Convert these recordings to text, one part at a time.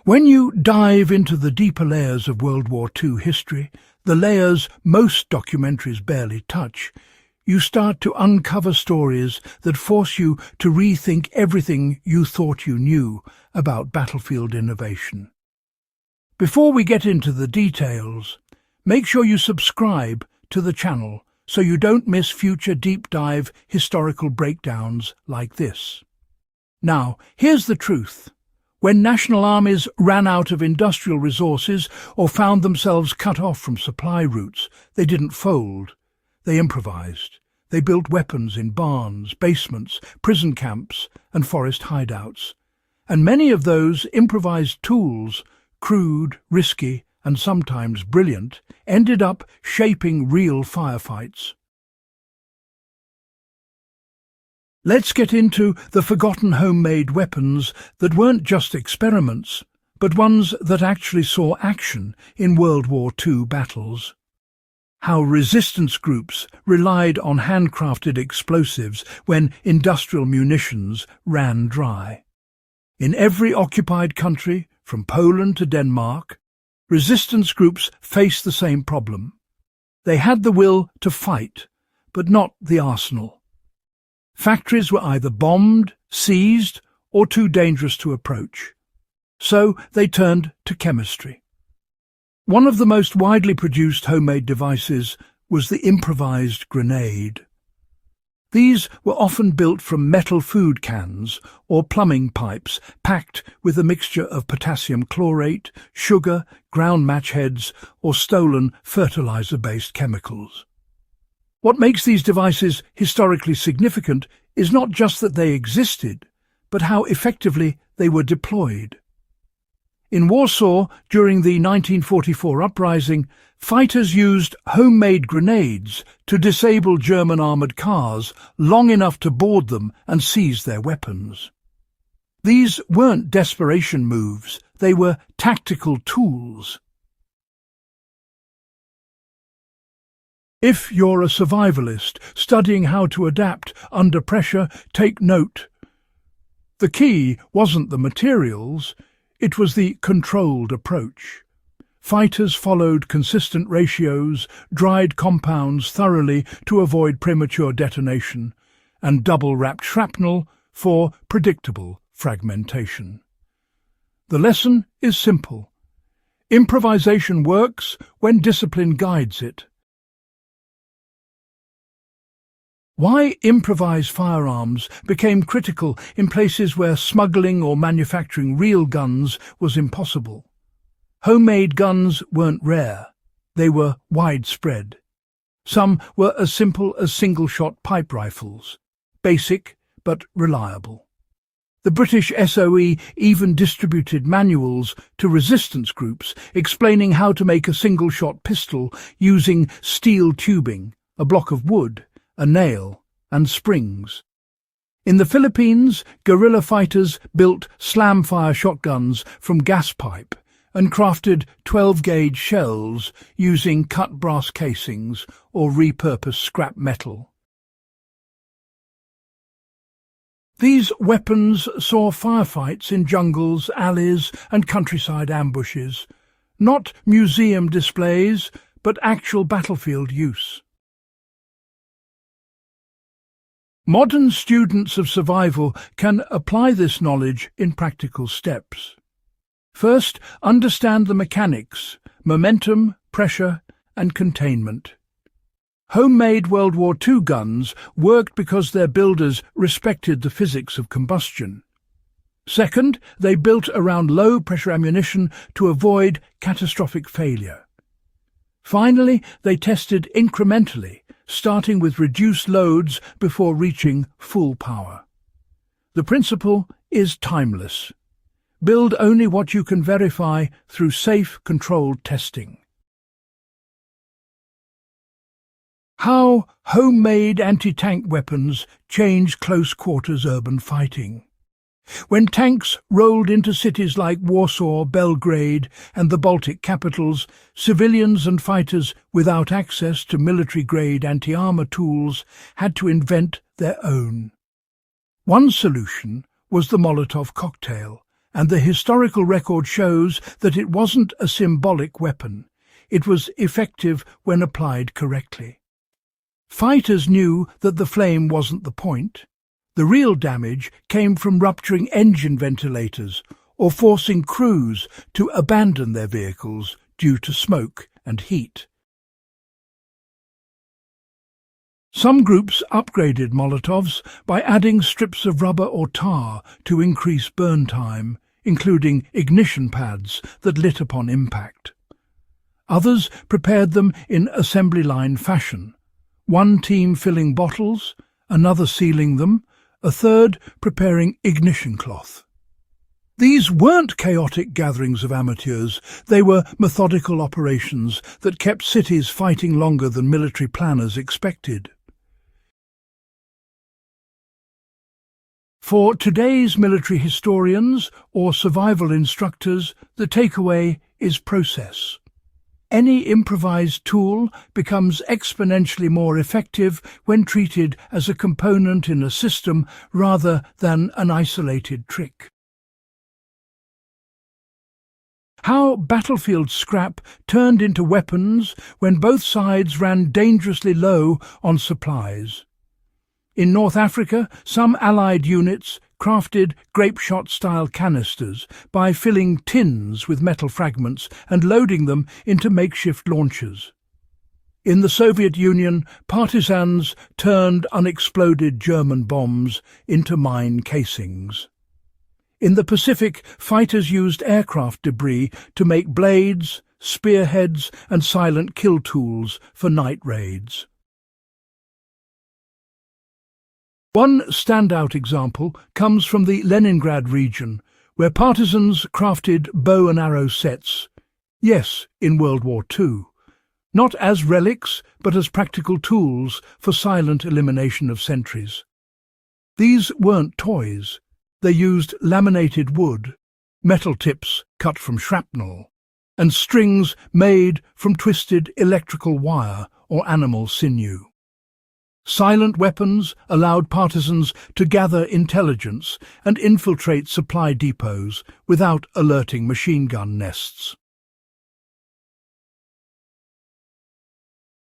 When you dive into the deeper layers of World War II history, the layers most documentaries barely touch, you start to uncover stories that force you to rethink everything you thought you knew about battlefield innovation. Before we get into the details, make sure you subscribe to the channel so you don't miss future deep dive historical breakdowns like this. Now, here's the truth. When national armies ran out of industrial resources or found themselves cut off from supply routes, they didn't fold. They improvised. They built weapons in barns, basements, prison camps, and forest hideouts. And many of those improvised tools, crude, risky, and sometimes brilliant, ended up shaping real firefights. Let's get into the forgotten homemade weapons that weren't just experiments, but ones that actually saw action in World War II battles. How resistance groups relied on handcrafted explosives when industrial munitions ran dry. In every occupied country, from Poland to Denmark, resistance groups faced the same problem. They had the will to fight, but not the arsenal. Factories were either bombed, seized, or too dangerous to approach. So they turned to chemistry. One of the most widely produced homemade devices was the improvised grenade. These were often built from metal food cans or plumbing pipes packed with a mixture of potassium chlorate, sugar, ground match heads, or stolen fertilizer-based chemicals. What makes these devices historically significant is not just that they existed, but how effectively they were deployed. In Warsaw, during the 1944 uprising, fighters used homemade grenades to disable German armoured cars long enough to board them and seize their weapons. These weren't desperation moves, they were tactical tools. If you're a survivalist studying how to adapt under pressure, take note. The key wasn't the materials, it was the controlled approach. Fighters followed consistent ratios, dried compounds thoroughly to avoid premature detonation, and double-wrapped shrapnel for predictable fragmentation. The lesson is simple. Improvisation works when discipline guides it. Why improvise firearms became critical in places where smuggling or manufacturing real guns was impossible. Homemade guns weren't rare, they were widespread. Some were as simple as single-shot pipe rifles, basic but reliable. The British SOE even distributed manuals to resistance groups explaining how to make a single-shot pistol using steel tubing, a block of wood, a nail, and springs. In the Philippines, guerrilla fighters built slam-fire shotguns from gas pipe and crafted 12-gauge shells using cut brass casings or repurposed scrap metal. These weapons saw firefights in jungles, alleys, and countryside ambushes, not museum displays, but actual battlefield use. Modern students of survival can apply this knowledge in practical steps. First, understand the mechanics, momentum, pressure, and containment. Homemade World War II guns worked because their builders respected the physics of combustion. Second, they built around low-pressure ammunition to avoid catastrophic failure. Finally, they tested incrementally, starting with reduced loads before reaching full power. The principle is timeless. Build only what you can verify through safe, controlled testing. How homemade anti-tank weapons changed close-quarters urban fighting. When tanks rolled into cities like Warsaw, Belgrade, and the Baltic capitals, civilians and fighters without access to military-grade anti-armor tools had to invent their own. One solution was the Molotov cocktail, and the historical record shows that it wasn't a symbolic weapon. It was effective when applied correctly. Fighters knew that the flame wasn't the point. The real damage came from rupturing engine ventilators or forcing crews to abandon their vehicles due to smoke and heat. Some groups upgraded Molotovs by adding strips of rubber or tar to increase burn time, including ignition pads that lit upon impact. Others prepared them in assembly line fashion, one team filling bottles, another sealing them, a third preparing ignition cloth. These weren't chaotic gatherings of amateurs, they were methodical operations that kept cities fighting longer than military planners expected. For today's military historians or survival instructors, the takeaway is process. Any improvised tool becomes exponentially more effective when treated as a component in a system rather than an isolated trick. How battlefield scrap turned into weapons when both sides ran dangerously low on supplies. In North Africa, some Allied units crafted grape-shot-style canisters by filling tins with metal fragments and loading them into makeshift launchers. In the Soviet Union, partisans turned unexploded German bombs into mine casings. In the Pacific, fighters used aircraft debris to make blades, spearheads, and silent kill tools for night raids. One standout example comes from the Leningrad region, where partisans crafted bow and arrow sets, yes, in World War II, not as relics but as practical tools for silent elimination of sentries. These weren't toys. They used laminated wood, metal tips cut from shrapnel, and strings made from twisted electrical wire or animal sinew. Silent weapons allowed partisans to gather intelligence and infiltrate supply depots without alerting machine gun nests.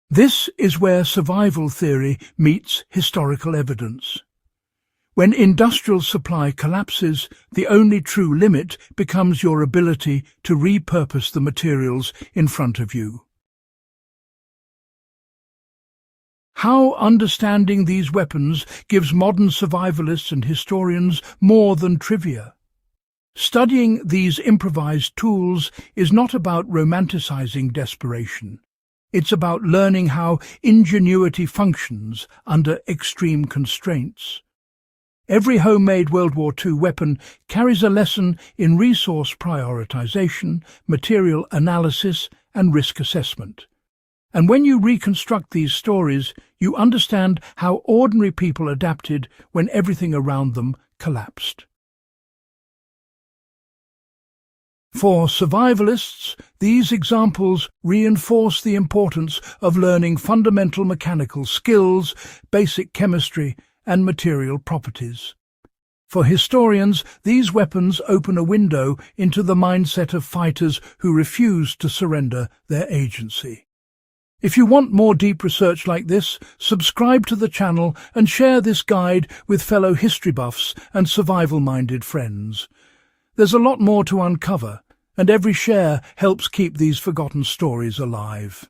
This is where survival theory meets historical evidence. When industrial supply collapses, the only true limit becomes your ability to repurpose the materials in front of you. How understanding these weapons gives modern survivalists and historians more than trivia. Studying these improvised tools is not about romanticizing desperation. It's about learning how ingenuity functions under extreme constraints. Every homemade World War II weapon carries a lesson in resource prioritization, material analysis, and risk assessment. And when you reconstruct these stories, you understand how ordinary people adapted when everything around them collapsed. For survivalists, these examples reinforce the importance of learning fundamental mechanical skills, basic chemistry, and material properties. For historians, these weapons open a window into the mindset of fighters who refuse to surrender their agency. If you want more deep research like this, subscribe to the channel and share this guide with fellow history buffs and survival-minded friends. There's a lot more to uncover, and every share helps keep these forgotten stories alive.